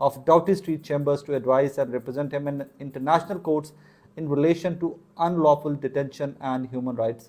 of Doughty Street Chambers to advise and represent him in international courts in relation to unlawful detention and human rights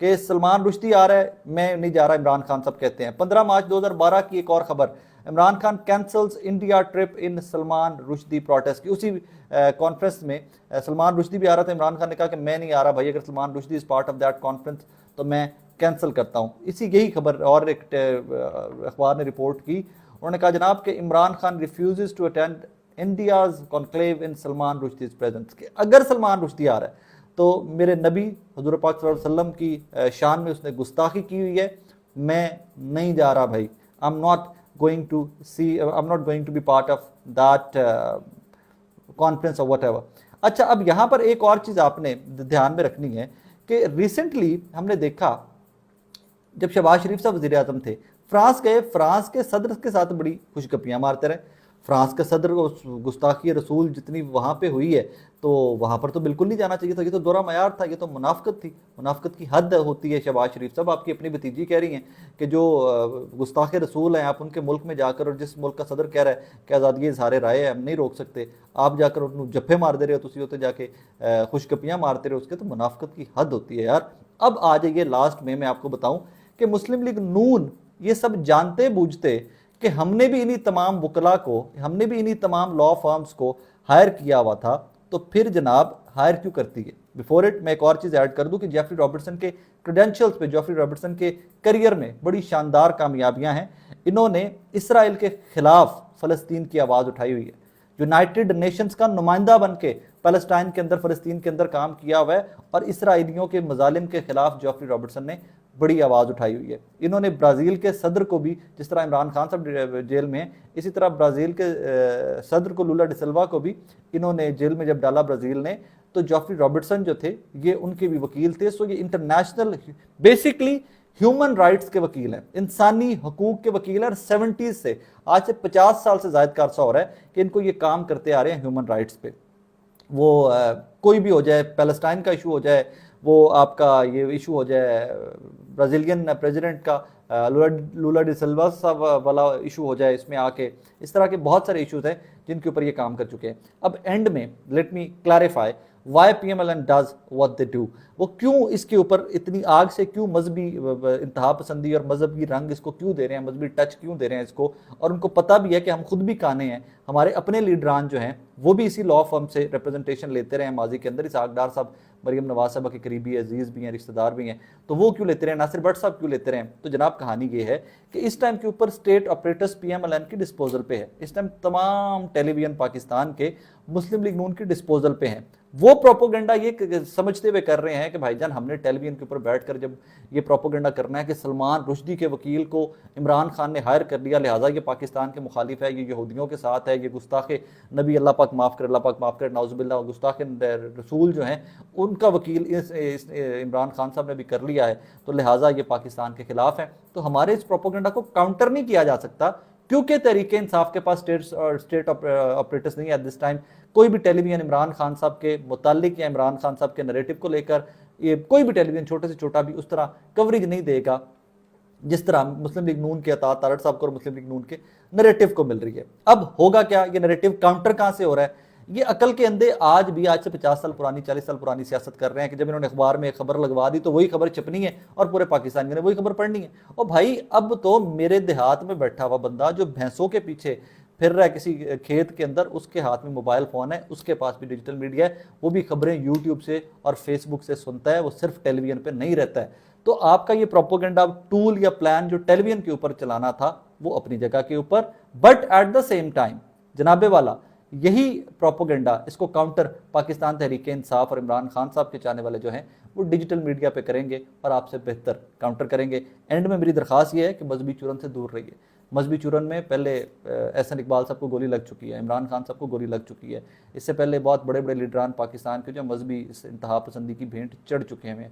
کہ سلمان رشدی آ رہا ہے، میں نہیں جا رہا، عمران خان صاحب کہتے ہیں۔ 15 مارچ 2012 کی ایک اور خبر، عمران خان کینسلز انڈیا ٹرپ ان سلمان رشدی پروٹیسٹ کی۔ اسی کانفرنس میں سلمان رشدی بھی آ رہا تھا، عمران خان نے کہا کہ میں نہیں آ رہا بھائی، اگر Salman Rushdie is part of that conference تو میں کینسل کرتا ہوں۔ اسی یہی خبر اور ایک اخبار نے رپورٹ کی، انہوں نے کہا جناب کہ Imran Khan refuses to attend India's conclave in Salman Rushdie's presence, کہ اگر سلمان رشدی آ رہا ہے تو میرے نبی حضور پاک صلی اللہ علیہ وسلم کی شان میں اس نے گستاخی کی ہوئی ہے، میں نہیں جا رہا بھائی، I'm not going to be part of that conference or whatever۔ اچھا، اب یہاں پر ایک اور چیز آپ نے دھیان میں رکھنی ہے کہ ریسنٹلی ہم نے دیکھا جب شہباز شریف صاحب وزیر اعظم تھے، فرانس گئے، فرانس کے صدر کے ساتھ بڑی خوش گپیاں مارتے رہے۔ فرانس کا صدر گستاخی رسول جتنی وہاں پہ ہوئی ہے تو وہاں پر تو بالکل نہیں جانا چاہیے تھا، یہ تو دورہ معیار تھا، یہ تو منافقت تھی، منافقت کی حد ہوتی ہے۔ شہباز شریف صاحب آپ کی اپنی بھتیجی کہہ رہی ہیں کہ جو گستاخ رسول ہیں آپ ان کے ملک میں جا کر، اور جس ملک کا صدر کہہ رہا ہے کہ آزادی اظہار رائے ہے ہم نہیں روک سکتے، آپ جا کر ان کو جفے مار دے رہے ہو، تسی ہوتے جا کے خوش گپیاں مارتے رہے ہو، اس کے تو منافقت کی حد ہوتی ہے یار۔ اب آ جائیے لاسٹ میں آپ کو بتاؤں کہ مسلم لیگ نون یہ سب جانتے بوجھتے کہ ہم نے بھی انہی تمام وکلا کو، ہم نے بھی انہی تمام لا فارمز کو ہائر کیا ہوا تھا، تو پھر جناب ہائر کیوں کرتی ہے؟ بیفور اٹ میں ایک اور چیز ایڈ کر دوں کہ جیفری رابرٹسن کے کریڈینشلز پہ، جیفری رابرٹسن کے کریئر میں بڑی شاندار کامیابیاں ہیں۔ انہوں نے اسرائیل کے خلاف فلسطین کی آواز اٹھائی ہوئی ہے، یونائٹڈ نیشنز کا نمائندہ بن کے پیلسٹائن کے اندر، فلسطین کے اندر کام کیا ہوا ہے، اور اسرائیلیوں کے مظالم کے خلاف جیفری رابرٹسن نے بڑی آواز اٹھائی ہوئی ہے۔ انہوں نے برازیل کے صدر کو بھی، جس طرح عمران خان صاحب جیل میں ہیں، اسی طرح برازیل کے صدر کو، لولا ڈی سلوا کو بھی انہوں نے جیل میں جب ڈالا برازیل نے، تو جیفری رابرٹسن جو تھے یہ ان کے بھی وکیل تھے۔ سو یہ انٹرنیشنل بیسکلی ہیومن رائٹس کے وکیل ہیں، انسانی حقوق کے وکیل ہیں، اور 70s سے، آج سے 50 سال سے زائد کا عرصہ ہو رہا ہے کہ ان کو یہ کام کرتے آ رہے ہیں ہیومن رائٹس پہ۔ وہ کوئی بھی ہو جائے، پیلسٹائن کا ایشو ہو جائے، وہ آپ کا یہ ایشو ہو جائے برازیلین پریزیڈنٹ کا لولا ڈی سلوا صاحب والا ایشو ہو جائے، اس میں آ کے اس طرح کے بہت سارے ایشوز ہیں جن کے اوپر یہ کام کر چکے ہیں۔ اب اینڈ میں let me clarify why P M L N does what they do, وہ کیوں اس کے اوپر اتنی آگ سے کیوں مذہبی انتہا پسندی اور مذہبی رنگ اس کو کیوں دے رہے ہیں، مذہبی ٹچ کیوں دے رہے ہیں اس کو، اور ان کو پتہ بھی ہے کہ ہم خود بھی کانے ہیں، ہمارے اپنے لیڈران جو ہیں وہ بھی اسی لا فرم سے ریپرزنٹیشن لیتے رہے ہیں ماضی کے اندر، اسحاق ڈار صاحب مریم نواز صاحبہ کے قریبی عزیز بھی ہیں، رشتہ دار بھی ہیں، تو وہ کیوں لیتے رہے ہیں، ناصر بٹ صاحب کیوں لیتے رہے ہیں؟ تو جناب کہانی یہ ہے کہ اس ٹائم کے اوپر state operators P M L N کی ڈسپوزل پہ ہے، اس ٹائم تمام ٹیلی ویژن پاکستان کے مسلم لیگ نون کی ڈسپوزل پہ ہیں۔ وہ پروپوگنڈا یہ سمجھتے ہوئے کر رہے ہیں کہ بھائی جان ہم نے ٹیلی ویژن کے اوپر بیٹھ کر جب یہ پروپوگنڈا کرنا ہے کہ سلمان رشدی کے وکیل کو عمران خان نے ہائر کر لیا، لہٰذا یہ پاکستان کے مخالف ہے، یہ یہودیوں کے ساتھ ہے، یہ گستاخ نبی، اللہ پاک معاف کرے، اللہ پاک معاف کرے، نعوذ باللہ، گستاخ رسول جو ہیں ان کا وکیل عمران خان صاحب نے بھی کر لیا ہے، تو لہٰذا یہ پاکستان کے خلاف ہیں۔ تو ہمارے اس پروپوگنڈا کو کاؤنٹر نہیں کیا جا سکتا کیونکہ تحریک انصاف کے پاس اسٹیٹ آپریٹرز نہیں ہے ایٹ دس ٹائم۔ کوئی بھی ٹیلی ویژن عمران خان صاحب کے متعلق یا عمران خان صاحب کے نریٹو کو لے کر، یہ کوئی بھی ٹیلی ویژن چھوٹے سے چھوٹا بھی اس طرح کوریج نہیں دے گا جس طرح مسلم لیگ نون کے عطا تارڑ صاحب کو اور مسلم لیگ نون کے نریٹو کو مل رہی ہے۔ اب ہوگا کیا؟ یہ نریٹو کاؤنٹر کہاں سے ہو رہا ہے؟ یہ عقل کے اندھے آج بھی، آج سے 50 سال پرانی، 40 سال پرانی سیاست کر رہے ہیں کہ جب انہوں نے اخبار میں ایک خبر لگوا دی تو وہی خبر چھپنی ہے اور پورے پاکستان نے وہی خبر پڑھنی ہے۔ اور بھائی اب تو میرے دیہات میں بیٹھا ہوا بندہ جو بھینسوں کے پیچھے پھر رہا ہے کسی کھیت کے اندر، اس کے ہاتھ میں موبائل فون ہے، اس کے پاس بھی ڈیجیٹل میڈیا ہے، وہ بھی خبریں یوٹیوب سے اور فیس بک سے سنتا ہے، وہ صرف ٹیلی ویژن پہ نہیں رہتا ہے۔ تو آپ کا یہ پروپوگنڈا ٹول یا پلان جو ٹیلی ویژن کے اوپر چلانا تھا وہ اپنی جگہ کے اوپر، but at the same time جناب والا یہی پروپوگنڈا، اس کو کاؤنٹر پاکستان تحریک انصاف اور عمران خان صاحب کے چاہنے والے جو ہیں وہ ڈیجیٹل میڈیا پہ کریں گے اور آپ سے بہتر کاؤنٹر کریں گے۔ اینڈ میں میری درخواست یہ ہے کہ مذہبی چورن سے دور رہیے۔ مذہبی چورن میں پہلے احسن اقبال صاحب کو گولی لگ چکی ہے، عمران خان صاحب کو گولی لگ چکی ہے، اس سے پہلے بہت بڑے بڑے لیڈران پاکستان کے جو مذہبی انتہا پسندی کی بھینٹ چڑھ چکے ہیں۔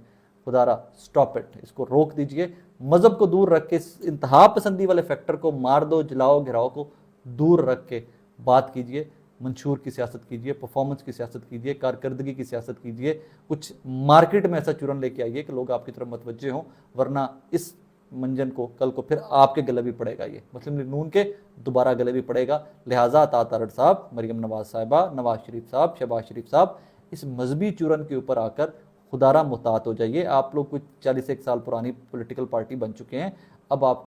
خدا را سٹاپ اٹ، اس کو روک دیجئے، مذہب کو دور رکھ کے انتہا پسندی والے فیکٹر کو مار دو، جلاؤ گھراؤ کو دور رکھ کے بات کیجئے، منشور کی سیاست کیجئے، پرفارمنس کی سیاست کیجئے، کارکردگی کی سیاست کیجئے، کچھ مارکیٹ میں ایسا چورن لے کے آئیے کہ لوگ آپ کی طرف متوجہ ہوں، ورنہ اس منجن کو کل کو پھر آپ کے گلے بھی پڑے گا، یہ مسلم لیگ نون کے دوبارہ گلے بھی پڑے گا۔ لہٰذا عطا تارڑ صاحب، مریم نواز صاحبہ، نواز شریف صاحب، شہباز شریف صاحب اس مذہبی چورن کے اوپر آ کر خدارہ محتاط ہو جائیے. آپ لوگ کچھ 41 سال پرانی پولیٹیکل پارٹی بن چکے ہیں, اب آپ